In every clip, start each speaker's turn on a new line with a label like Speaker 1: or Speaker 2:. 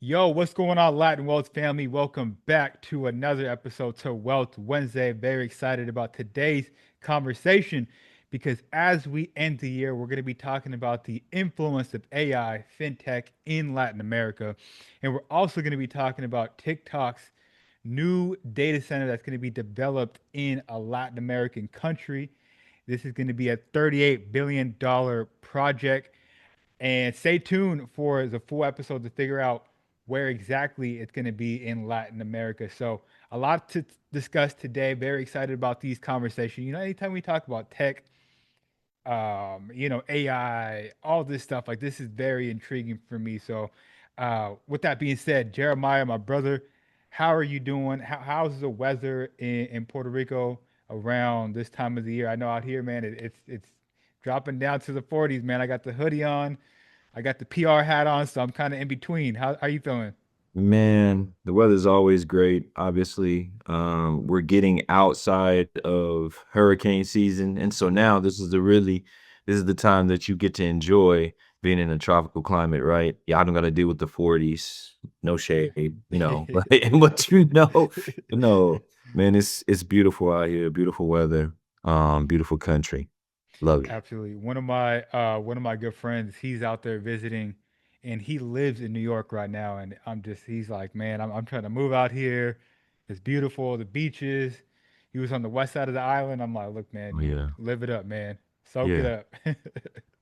Speaker 1: Yo, what's going on, Latin Wealth family? Welcome back to another episode to Wealth Wednesday. Very excited about today's conversation because as we end the year, we're going to be talking about the influence of AI, fintech in Latin America. And we're also going to be talking about TikTok's new data center that's going to be developed in a Latin American country. This is going to be a $38 billion project, and stay tuned for the full episode to figure out where exactly it's going to be in Latin America. So, a lot to discuss today. Very excited about these conversations. Anytime we talk about tech, AI, all this stuff, like this is very intriguing for me. So, with that being said, Jeremiah, my brother, how are you doing? How's the weather in Puerto Rico around this time of the year? I know out here, man, it's dropping down to the 40s, man. I got the hoodie on, I got the PR hat on, so I'm kind of in between. How are you feeling?
Speaker 2: Man, the weather's always great. Obviously, we're getting outside of hurricane season, and so now this is the time that you get to enjoy being in a tropical climate, right? Yeah, I don't got to deal with the 40s, no shade, but no, man, it's beautiful out here, beautiful weather, beautiful country, love it.
Speaker 1: Absolutely. One of my good friends, he's out there visiting and he lives in New York right now. And he's like, man, I'm trying to move out here. It's beautiful, the beaches. He was on the west side of the island. I'm like, look, man,
Speaker 2: Oh, yeah,
Speaker 1: live it up, man. Soak it
Speaker 2: yeah.
Speaker 1: up.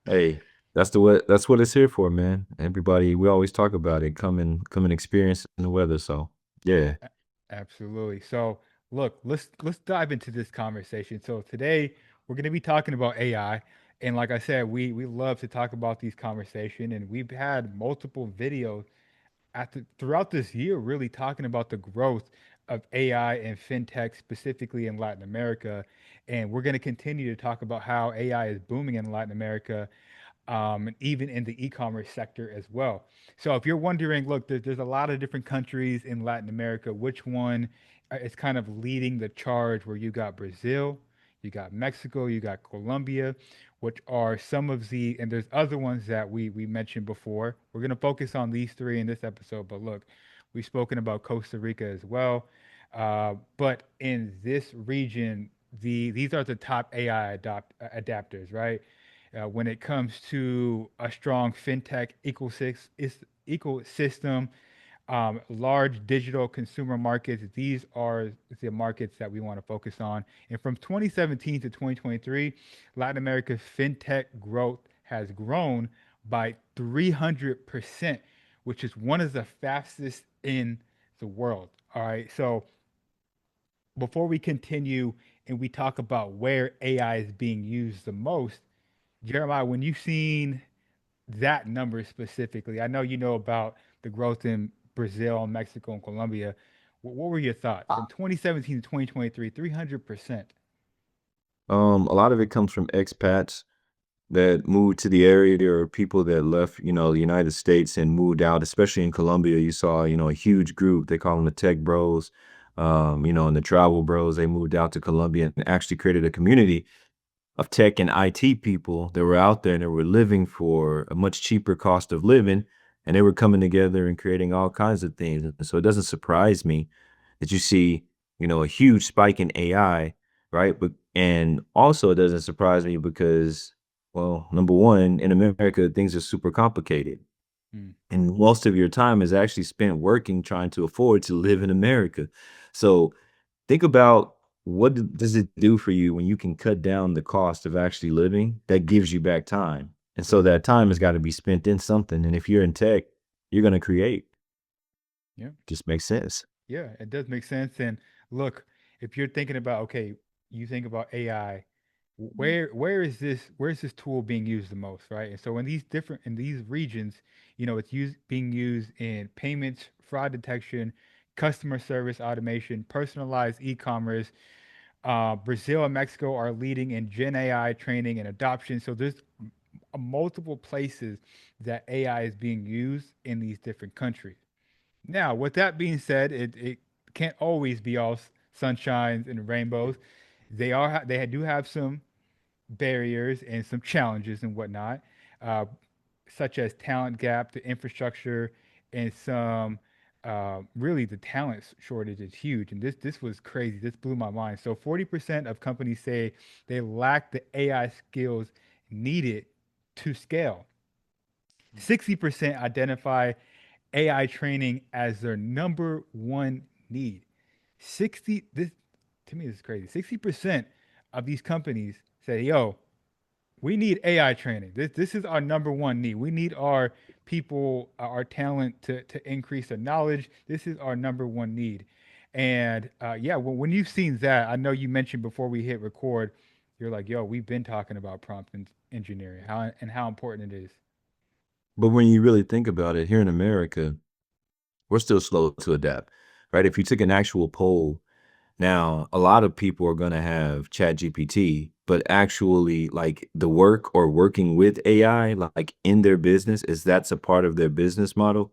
Speaker 2: Hey, that's what it's here for, man. Everybody, we always talk about it. Come and experience in the weather. So yeah.
Speaker 1: A- Absolutely. So, look, let's dive into this conversation. So today we're going to be talking about AI, and like I said, we love to talk about these conversations, and we've had multiple videos throughout this year really talking about the growth of AI and fintech specifically in Latin America, and we're going to continue to talk about how AI is booming in Latin America, and even in the e-commerce sector as well. So if you're wondering, look, there's a lot of different countries in Latin America. Which one is kind of leading the charge? Where you got Brazil, you got Mexico, you got Colombia, which are some of the, and there's other ones that we mentioned before. We're gonna focus on these three in this episode, but look, we've spoken about Costa Rica as well. But in this region, these are the top AI adapters, right? When it comes to a strong fintech ecosystem, large digital consumer markets, these are the markets that we want to focus on. And from 2017 to 2023, Latin America's fintech growth has grown by 300%, which is one of the fastest in the world. All right. So before we continue and we talk about where AI is being used the most, Jeremiah, when you've seen that number specifically, I know you know about the growth in Brazil, Mexico, and Colombia. What were your thoughts from 2017 to 2023? 300%.
Speaker 2: A lot of it comes from expats that moved to the area. There are people that left, the United States and moved out, especially in Colombia. You saw, a huge group. They call them the tech bros, and the travel bros. They moved out to Colombia and actually created a community of tech and IT people that were out there and they were living for a much cheaper cost of living. And they were coming together and creating all kinds of things. And so it doesn't surprise me that you see, a huge spike in AI, right? But and also it doesn't surprise me because, well, number one, in America, things are super complicated.
Speaker 1: Mm,
Speaker 2: And most of your time is actually spent working trying to afford to live in America. So think about does it do for you when you can cut down the cost of actually living? That gives you back time. And so
Speaker 1: right.
Speaker 2: that time has got to be spent in something. And if you're in tech, you're going to create.
Speaker 1: Yeah.
Speaker 2: Just makes sense.
Speaker 1: Yeah, it does make sense. And look, if you're thinking about, okay, you think about AI, where is this tool being used the most, right? And so in these regions, it's being used in payments, fraud detection, customer service automation, personalized e-commerce. Brazil and Mexico are leading in Gen AI training and adoption. So there's multiple places that AI is being used in these different countries. Now, with that being said, it can't always be all sunshines and rainbows. They do have some barriers and some challenges and whatnot, uh, such as talent gap, the infrastructure, and some really the talent shortage is huge. And this was crazy. This blew my mind. So 40% of companies say they lack the AI skills needed to scale. 60% identify AI training as their number one need. 60 this to me this is crazy. 60% of these companies say, "Yo, we need AI training. This is our number one need. We need our people, our talent to increase their knowledge. This is our number one need." And yeah, when you've seen that, I know you mentioned before we hit record, you're like, "Yo, we've been talking about engineering, how important it is."
Speaker 2: But when you really think about it, here in America, we're still slow to adapt, right? If you took an actual poll now, a lot of people are gonna have ChatGPT, but actually, like, the work or working with AI, like, in their business, is that's a part of their business model?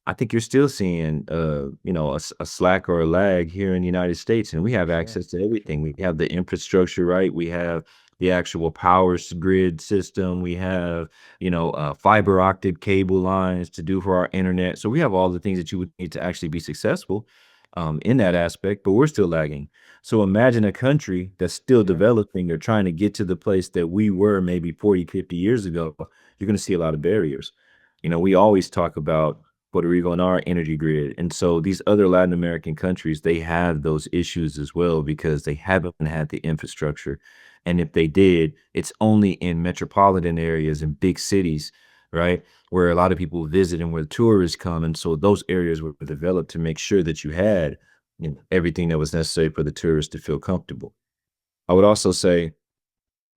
Speaker 2: I think you're still seeing, a slack or a lag here in the United States, and we
Speaker 1: For
Speaker 2: have
Speaker 1: sure.
Speaker 2: access to everything. We have the infrastructure, right? We have the actual grid system. We have, fiber optic cable lines to do for our internet. So we have all the things that you would need to actually be successful, in that aspect, but we're still lagging. So imagine a country that's still
Speaker 1: Yeah.
Speaker 2: developing or trying to get to the place that we were maybe 40, 50 years ago. You're going to see a lot of barriers. We always talk about Puerto Rico and our energy grid. And so these other Latin American countries, they have those issues as well because they haven't had the infrastructure. And if they did, it's only in metropolitan areas and big cities, right? Where a lot of people visit and where tourists come. And so those areas were developed to make sure that you had, everything that was necessary for the tourists to feel comfortable. I would also say,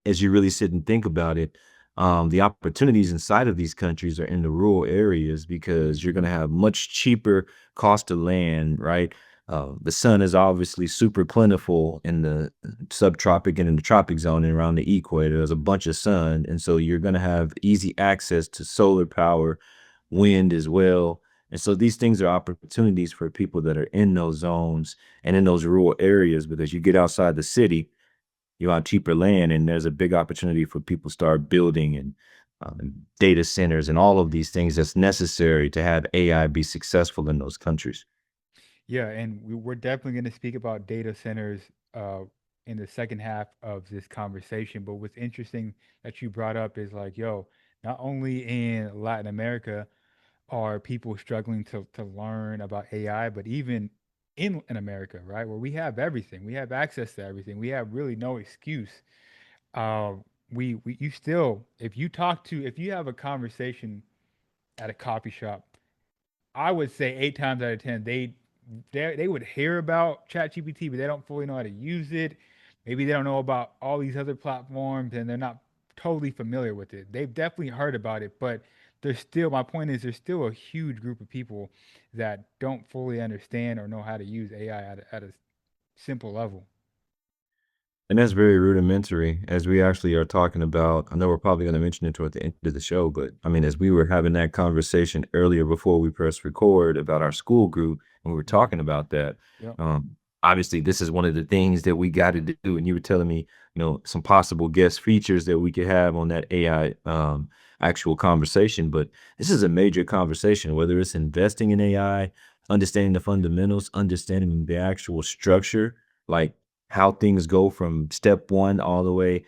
Speaker 2: as you really sit and think about it, the opportunities inside of these countries are in the rural areas because you're going
Speaker 1: Hmm.
Speaker 2: to have much cheaper cost of land, right? The sun is obviously super plentiful in the subtropic and in the tropic zone and around the equator. There's a bunch of sun. And so you're going to have easy access to solar power, wind as well. And so these things are opportunities for people that are in those zones and in those rural areas because you get outside the city, you want cheaper land, and there's a big opportunity for people to start building and data centers and all of these things that's necessary to have AI be successful in those countries.
Speaker 1: Yeah, and we're definitely going to speak about data centers uh, in the second half of this conversation. But what's interesting that you brought up is like, yo, not only in Latin America are people struggling to learn about AI, but even in America, right, where we have everything, we have access to everything, we have really no excuse. Uh, we you still, if you have a conversation at a coffee shop, I would say 8 times out of 10, they would hear about ChatGPT, but they don't fully know how to use it. Maybe they don't know about all these other platforms, and they're not totally familiar with it. They've definitely heard about it, but there's still, my point is, there's still a huge group of people that don't fully understand or know how to use AI at a simple level.
Speaker 2: And that's very rudimentary as we actually are talking about. I know we're probably going to mention it toward the end of the show, but I mean, as we were having that conversation earlier before we press record about our school group, and we were
Speaker 1: Hmm.
Speaker 2: talking about that,
Speaker 1: Yep.
Speaker 2: um, obviously, this is one of the things that we got to do. And you were telling me, some possible guest features that we could have on that AI actual conversation. But this is a major conversation, whether it's investing in AI, understanding the fundamentals, understanding the actual structure, like how things go from step one all the way,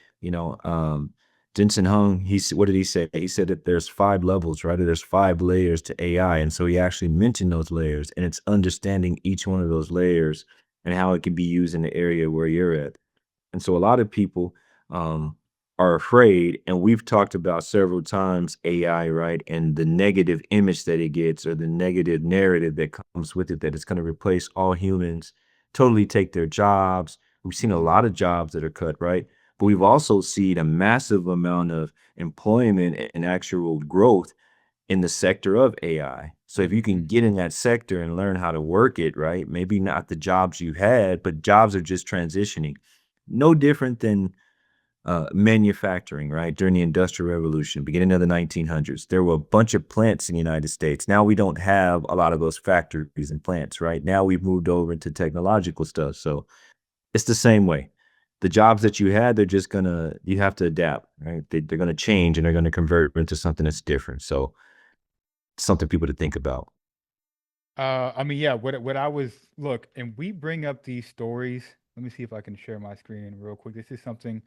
Speaker 2: Jensen Hung, what did he say? He said that there's 5 levels, right? There's 5 layers to AI. And so he actually mentioned those layers, and it's understanding each one of those layers and how it can be used in the area where you're at. And so a lot of people um, are afraid, and we've talked about several times AI, right? And the negative image that it gets or the negative narrative that comes with it, that it's going to replace all humans, totally take their jobs. We've seen a
Speaker 1: Hmm.
Speaker 2: lot of jobs that are cut, right? But we've
Speaker 1: Yep.
Speaker 2: also seen a massive amount of employment and actual growth in the sector of AI. So if you
Speaker 1: Hmm.
Speaker 2: can get in that sector and learn how to work it, right? Maybe not the jobs you had, but jobs are just transitioning. No different than manufacturing, right? During the Industrial Revolution, beginning of the 1900s, there were a bunch of plants in the United States. Now we don't have a lot of those factories and plants, right? Now we've moved over into technological stuff. So it's the same way. The jobs that you had, you have to adapt, right? They're gonna change and they're gonna convert into something that's different. So Something people to think about.
Speaker 1: I mean, yeah, what I was look, and we bring up these stories. Let me see if I can share my screen real quick. This is something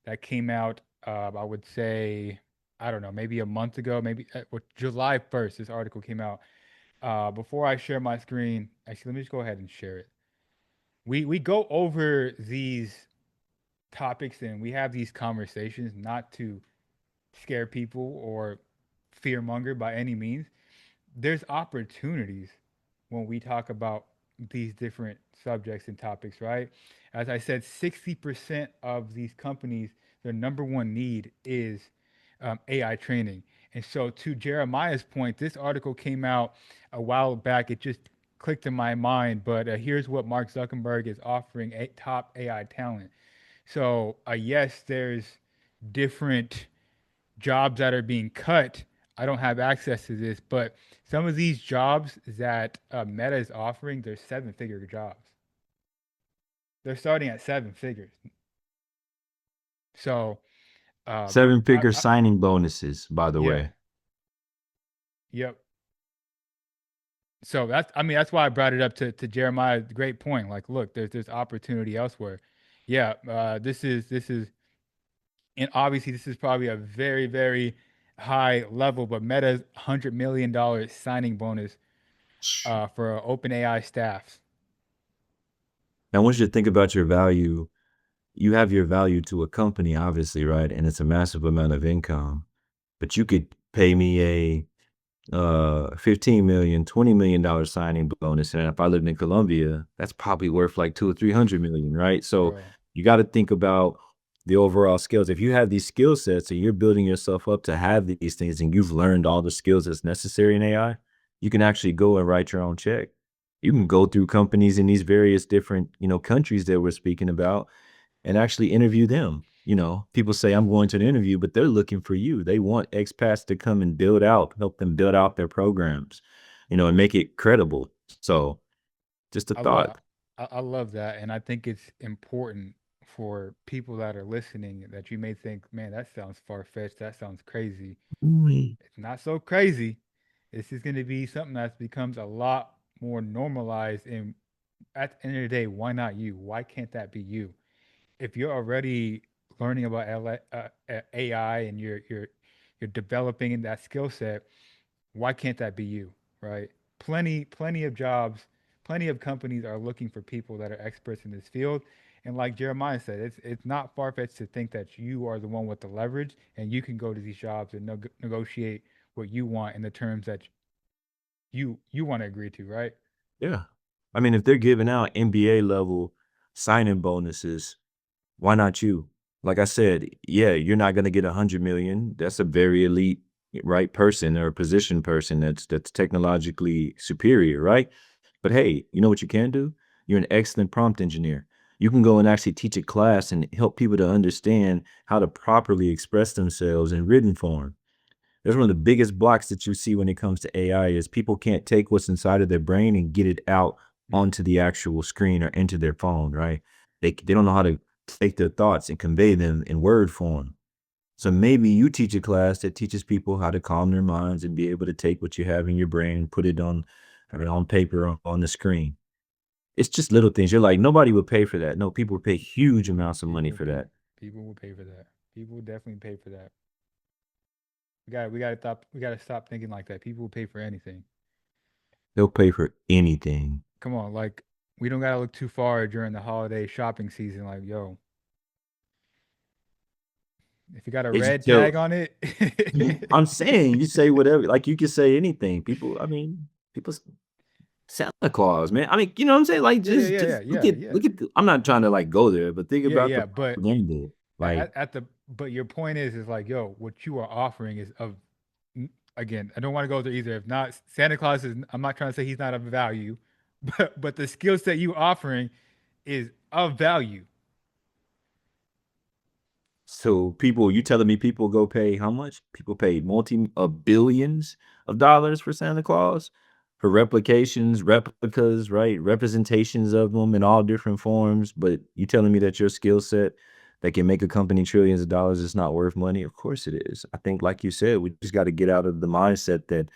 Speaker 1: that came out, I would say, I don't know, maybe a month ago, maybe July 1st. This article came out. Before I share my screen, actually, let me just go ahead and share it. We go over these topics and we have these conversations not to scare people or fearmonger by any means. There's opportunities when we talk about these different subjects and topics, right? As I said, 60% of these companies, their number one need is AI training. And so, to Jeremiah's point, this article came out a while back. It just clicked in my mind, but here's what Mark Zuckerberg is offering top AI talent. So, yes, there's different jobs that are being cut. I don't have access to this, but some of these jobs that Meta is offering, they're seven-figure jobs. They're starting at seven figures. So, um,
Speaker 2: Seven
Speaker 1: I,
Speaker 2: figure
Speaker 1: I
Speaker 2: signing bonuses, by the
Speaker 1: yeah,
Speaker 2: way.
Speaker 1: yep. So that's, I mean, that's why I brought it up to Jeremiah. Great point. Like, look, there's opportunity elsewhere. Yeah, this is, and obviously this is probably a very very high level, but Meta's $100 million signing bonus for OpenAI staffs.
Speaker 2: Now, I want you to think about your value. You have your value to a company, obviously, right? And it's a massive amount of income. But you could pay me a 15 million, $20 million signing bonus. And if I lived in Colombia, that's probably worth like 2 or 300 million, right? So
Speaker 1: Bro,
Speaker 2: you got to think about the overall skills. If you have these skill sets and you're building yourself up to have these things and you've learned all the skills that's necessary in AI, you can actually go and write your own check. You can go through companies in these various different, countries that we're speaking about and actually interview them. People say I'm going to an interview, but they're looking for you. They want expats to come and help them build out their programs, and make it credible. So just a
Speaker 1: I love
Speaker 2: thought.
Speaker 1: I love that, and I think it's important for people that are listening that you may think, man, that sounds far fetched, that sounds crazy.
Speaker 2: Mm.
Speaker 1: It's not so crazy. This is going to be something that becomes a lot more normalized. And at the end of the day, why not you? Why can't that be you? If you're already learning about AI and you're developing in that skill set, why can't that be you, right? Plenty of jobs, plenty of companies are looking for people that are experts in this field. And like Jeremiah said, it's not far fetched to think that you are the one with the leverage and you can go to these jobs and negotiate what you want in the terms that you want to agree to, right?
Speaker 2: Yeah. I mean, if they're giving out NBA level signing bonuses, why not you? Like I said, yeah, you're not going to get 100 million. That's a very elite, right, person or position person that's technologically superior, right? But hey, you know what you can do? You're an excellent prompt engineer. You can go and actually teach a class and help people to understand how to properly express themselves in written form. That's one of the biggest blocks that you see when it comes to AI is people can't take what's inside of their brain and get it out
Speaker 1: Mm.
Speaker 2: onto the actual screen or into their phone, right? They don't know how to take their thoughts and convey them in word form. So maybe you teach a class that teaches people how to calm their minds and be able to take what you have in your brain and put it on paper on the screen. It's just little things. You're like, nobody would pay for that. No, people would pay huge amounts of money
Speaker 1: People
Speaker 2: for that.
Speaker 1: people will pay for that. People will definitely pay for that. We gotta stop thinking like that. People will pay for anything.
Speaker 2: They'll pay for anything.
Speaker 1: Come on, like we don't gotta look too far during the holiday shopping season. Like, yo, if you got a
Speaker 2: It's
Speaker 1: red
Speaker 2: so
Speaker 1: tag on it,
Speaker 2: I'm saying you say whatever, like you can say anything. People, I mean, people Santa Claus, man. I mean, you know what I'm saying? Like
Speaker 1: yeah, yeah,
Speaker 2: just
Speaker 1: yeah, yeah,
Speaker 2: just
Speaker 1: yeah, yeah,
Speaker 2: look at I'm not trying to like go there, but think
Speaker 1: yeah,
Speaker 2: about the
Speaker 1: yeah. But
Speaker 2: propaganda. Like,
Speaker 1: at the but your point is like, yo, what you are offering is of again. I don't want to go there either. If not, Santa Claus is. I'm not trying to say he's not of value, but the skill set you offering is of value.
Speaker 2: so people, you telling me people go pay how much? People pay billions of dollars for Santa Claus, for replications, replicas, right? Representations of them in all different forms. But you telling me that your skill set that can make a company trillions of dollars is not worth money? Of course it is. I think, like you said, we just got to get out of the mindset that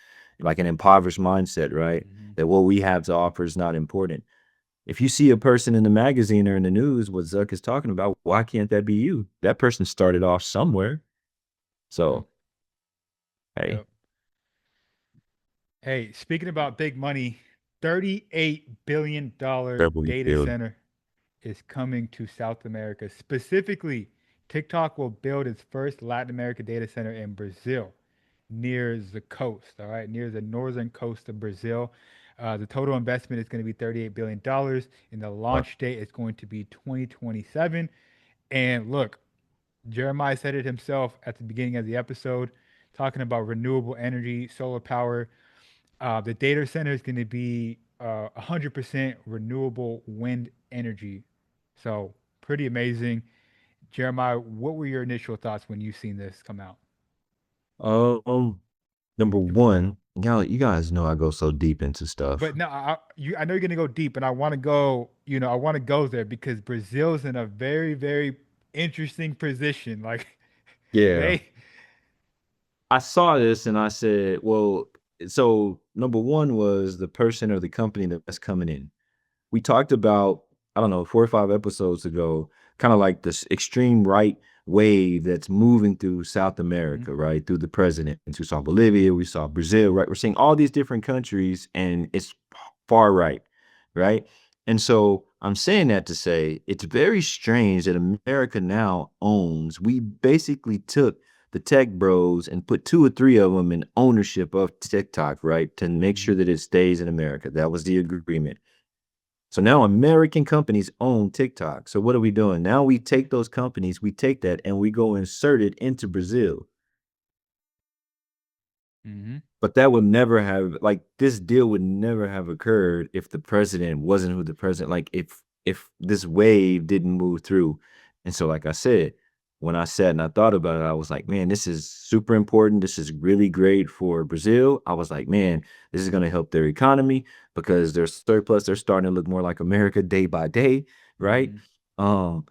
Speaker 2: like an impoverished mindset, right?
Speaker 1: Mhm.
Speaker 2: That what we have to offer is not important. If you see a person in the magazine or in the news, what Zuck is talking about, why can't that be you? That person started off somewhere.
Speaker 1: Yep.
Speaker 2: So, hey,
Speaker 1: Yep. Hey, speaking about big money, $38 billion
Speaker 2: double you
Speaker 1: data
Speaker 2: build.
Speaker 1: center is coming to South America. Specifically, TikTok will build its first Latin America data center in Brazil near the coast, all right, near the northern coast of Brazil. The total investment is going to be $38 billion, and the launch date is going to be 2027. And look, Jeremiah said it himself at the beginning of the episode, talking about renewable energy, solar power. The data center is going to be 100% renewable wind energy. So, pretty amazing. Jeremiah, what were your initial thoughts when you seen this come out?
Speaker 2: Um, number one, y'all, you guys know I go so deep into stuff.
Speaker 1: But no, I know you're gonna go deep, and I want to go. I want to go there because Brazil's in a very, very interesting position. Like
Speaker 2: Yeah.
Speaker 1: they,
Speaker 2: I saw this and I said, well, so number one was the person or the company that's coming in. We talked about, I don't know, 4 or 5 episodes ago, kind of like this extreme right wave that's moving through South
Speaker 1: Mhm,
Speaker 2: America, right? Through the presidents. We saw Bolivia, we saw Brazil, right? We're seeing all these different countries and it's far right, right? And so I'm saying that to say it's very strange that America now owns, we basically took the tech bros and put 2 or 3 of them in ownership of TikTok, right? To make sure
Speaker 1: mhm.
Speaker 2: that it stays in America. That was the agreement. So now American companies own TikTok. So what are we doing? Now we take those companies, we take that and we go insert it into Brazil.
Speaker 1: Mhm.
Speaker 2: But that would never have like this deal would never have occurred if the president wasn't who the president like if this wave didn't move through. And so like I said, when I sat and I thought about it, I was like, man, this is super important. This is really great for Brazil. I was like, man, this is going to help their economy because their surplus, they're starting to look more like America day by day, right?
Speaker 1: Mhm.
Speaker 2: Um,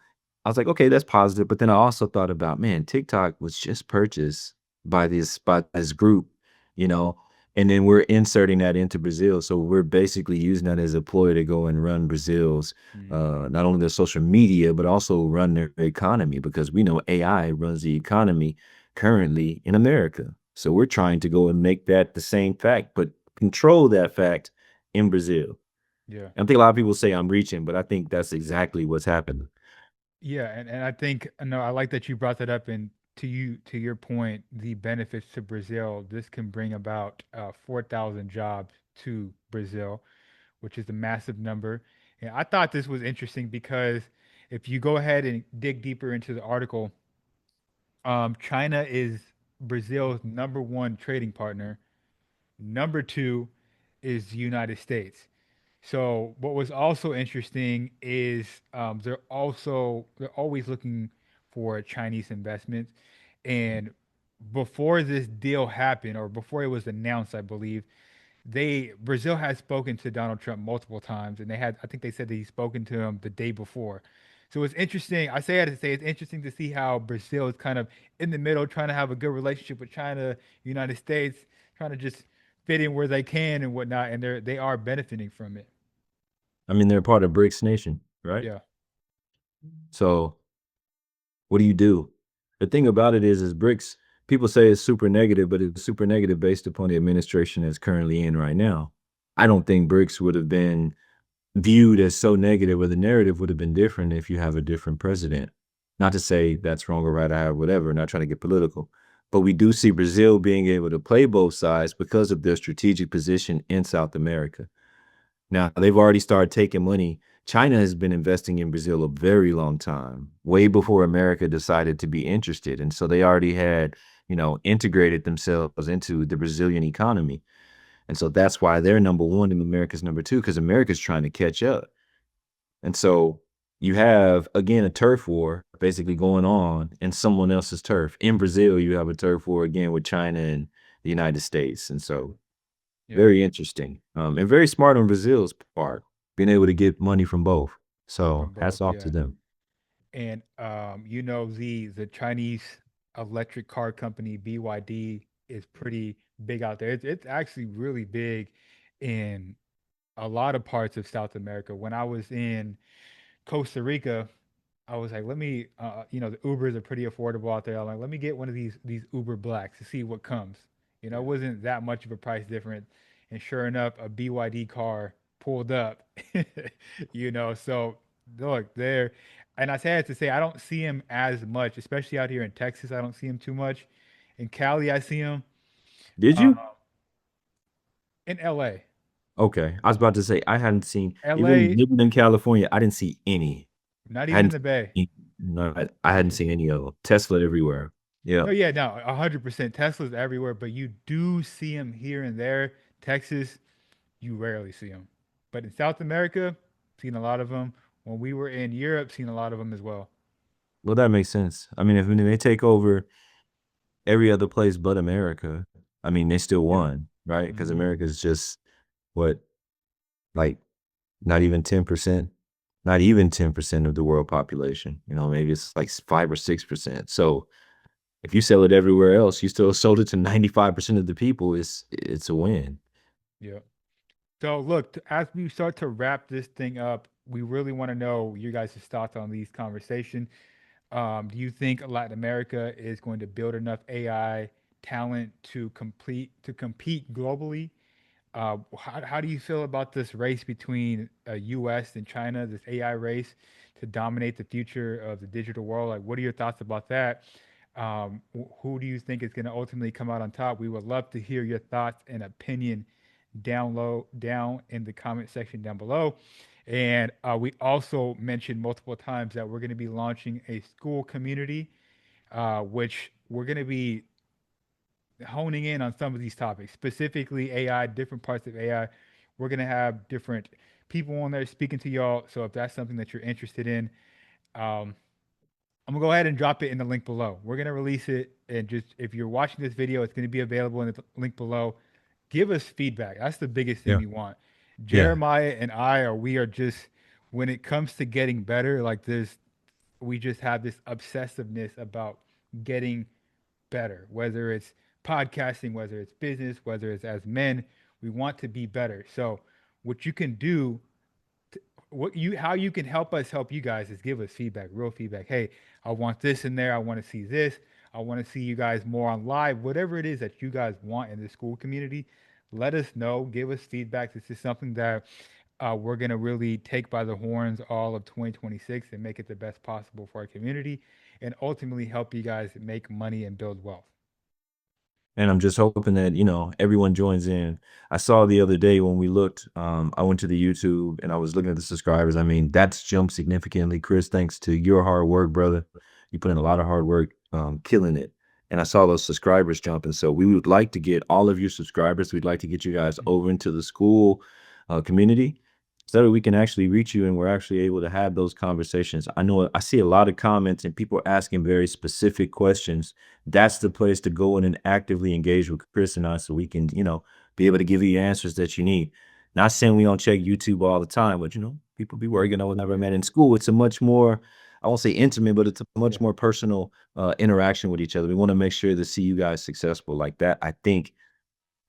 Speaker 2: I was like, okay, that's positive. But then I also thought about, man, TikTok was just purchased by this group, you know, and then we're inserting that into Brazil. So we're basically using that as a ploy to go and run Brazil's
Speaker 1: Mhm.
Speaker 2: not only their social media, but also run their economy because we know AI runs the economy currently in America. So we're trying to go and make that the same fact, but control that fact in Brazil.
Speaker 1: Yeah.
Speaker 2: I think a lot of people say I'm reaching, but I think that's exactly what's happening.
Speaker 1: Yeah, and I think no, I like that you brought that up. And to your point, the benefits to Brazil, this can bring about 4,000 jobs to Brazil, which is a massive number. And I thought this was interesting because if you go ahead and dig deeper into the article, China is Brazil's number one trading partner. Number two is the United States. So what was also interesting is they're always looking for Chinese investments, and before this deal happened or before it was announced, I believe they Brazil has spoken to Donald Trump multiple times, and I think they said that he's spoken to him the day before. So it's interesting. I say that to say it's interesting to see how Brazil is kind of in the middle, trying to have a good relationship with China, United States, trying to just fit in where they can and whatnot, and they are benefiting from it.
Speaker 2: I mean, they're part of BRICS nation, right?
Speaker 1: Yeah.
Speaker 2: So what do you do? The thing about it is BRICS, people say it's super negative, but it's super negative based upon the administration that's currently in right now. I don't think BRICS would have been viewed as so negative, or the narrative would have been different if you have a different president. Not to say that's wrong or right, I have whatever, not trying to get political. But we do see Brazil being able to play both sides because of their strategic position in South America. Now, they've already started taking money. China has been investing in Brazil a very long time, way before America decided to be interested. And so they already had, integrated themselves into the Brazilian economy. And so that's why they're number one and America's number two, because America's trying to catch up. And so you have, again, a turf war basically going on in someone else's turf. In Brazil, you have a turf war again with China and the United States. And so
Speaker 1: Yeah.
Speaker 2: very interesting, and very smart on Brazil's part, being able to get money from both. So
Speaker 1: From both,
Speaker 2: hats off to
Speaker 1: yeah.
Speaker 2: them.
Speaker 1: And the Chinese electric car company BYD is pretty big out there. It's actually really big in a lot of parts of South America. When I was in Costa Rica, I was like, let me, the Ubers are pretty affordable out there. I'm like, let me get one of these Uber Blacks to see what comes. It
Speaker 2: Yeah.
Speaker 1: wasn't that much of a price difference, and sure enough, a BYD car pulled up. So look there, and I had to say I don't see him as much, especially out here in Texas. I don't see him too much. In Cali, I see him.
Speaker 2: Did
Speaker 1: Uh,
Speaker 2: you?
Speaker 1: in LA,
Speaker 2: Okay. I was about to say I hadn't seen even
Speaker 1: LA,
Speaker 2: living in California, I didn't see any.
Speaker 1: not
Speaker 2: I
Speaker 1: even in
Speaker 2: hadn't
Speaker 1: the Bay.
Speaker 2: seen no, I hadn't seen any of them. Tesla everywhere. Yeah.
Speaker 1: No, yeah, no, 100%. Tesla's everywhere, but you do see them here and there. Texas, you rarely see them. But in South America, seen a lot of them. When we were in Europe, seen a lot of them as well.
Speaker 2: Well, that makes sense. I mean, if when they take over every other place but America, I mean, they still
Speaker 1: Yeah.
Speaker 2: won, right? Because
Speaker 1: Hmm.
Speaker 2: America is just what, like, not even 10%, not even 10% of the world population. Maybe it's like 5 or 6%. So if you sell it everywhere else, you still sold it to 95% of the people. It's a win.
Speaker 1: Yeah. So look, as we start to wrap this thing up, we really want to know your guys' thoughts on these conversations. Do you think Latin America is going to build enough AI talent to compete globally? How do you feel about this race between U.S. and China, this AI race to dominate the future of the digital world? Like, what are your thoughts about that? Who do you think is going to ultimately come out on top? We would love to hear your thoughts and opinion down in the comment section down below. And we also mentioned multiple times that we're going to be launching a school community, which we're going to be honing in on some of these topics, specifically AI, different parts of AI. We're gonna have different people on there speaking to y'all. So if that's something that you're interested in, um, I'm gonna go ahead and drop it in the link below. We're gonna release it, and just if you're watching this video, it's gonna be available in the link below. Give us feedback. That's the biggest thing
Speaker 2: Yeah.
Speaker 1: we want.
Speaker 2: Yeah.
Speaker 1: Jeremiah and we are just when it comes to getting better, like this, we just have this obsessiveness about getting better, whether it's podcasting, whether it's business, whether it's as men, we want to be better. So what you can do, what you how you can help us help you guys is give us feedback, real feedback. Hey, I want this in there. I want to see this. I want to see you guys more on live. Whatever it is that you guys want in the school community, let us know. Give us feedback. This is something that we're going to really take by the horns all of 2026 and make it the best possible for our community and ultimately help you guys make money and build wealth.
Speaker 2: And I'm just hoping that, everyone joins in. I saw the other day when we looked, I went to the YouTube and I was looking at the subscribers. I mean, that's jumped significantly, Chris, thanks to your hard work, brother. You put in a lot of hard work, killing it. And I saw those subscribers jumping. So we would like to get all of your subscribers. We'd like to get you guys
Speaker 1: Mhm.
Speaker 2: over into the school community so that we can actually reach you and we're actually able to have those conversations. I know I see a lot of comments and people asking very specific questions. That's the place to go in and actively engage with Chris and I so we can, be able to give you answers that you need. Not saying we don't check YouTube all the time, but people be
Speaker 1: Yeah,
Speaker 2: working on whatever,
Speaker 1: yeah,
Speaker 2: man. In school, it's a much more, I won't say intimate, but it's a much
Speaker 1: yeah,
Speaker 2: more personal interaction with each other. We want to make sure to see you guys successful like that.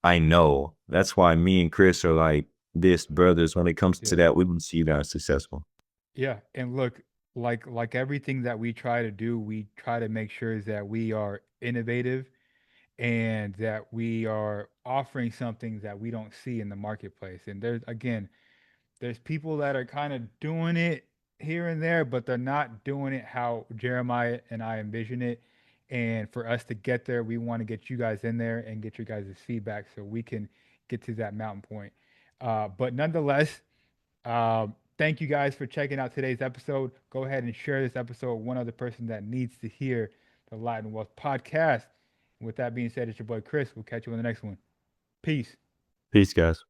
Speaker 2: I know that's why me and Chris are like this brothers when it comes to
Speaker 1: yeah.
Speaker 2: that. We want to see you guys successful.
Speaker 1: Yeah, and look, like everything that we try to do, we try to make sure is that we are innovative and that we are offering something that we don't see in the marketplace. And there's people that are kind of doing it here and there, but they're not doing it how Jeremiah and I envision it. And for us to get there, we want to get you guys in there and get your guys' feedback so we can get to that mountain point. But nonetheless, thank you guys for checking out today's episode. Go ahead and share this episode with one other person that needs to hear the Latin Wealth podcast. And with that being said, it's your boy Chris. We'll catch you on the next one. Peace.
Speaker 2: Peace, guys.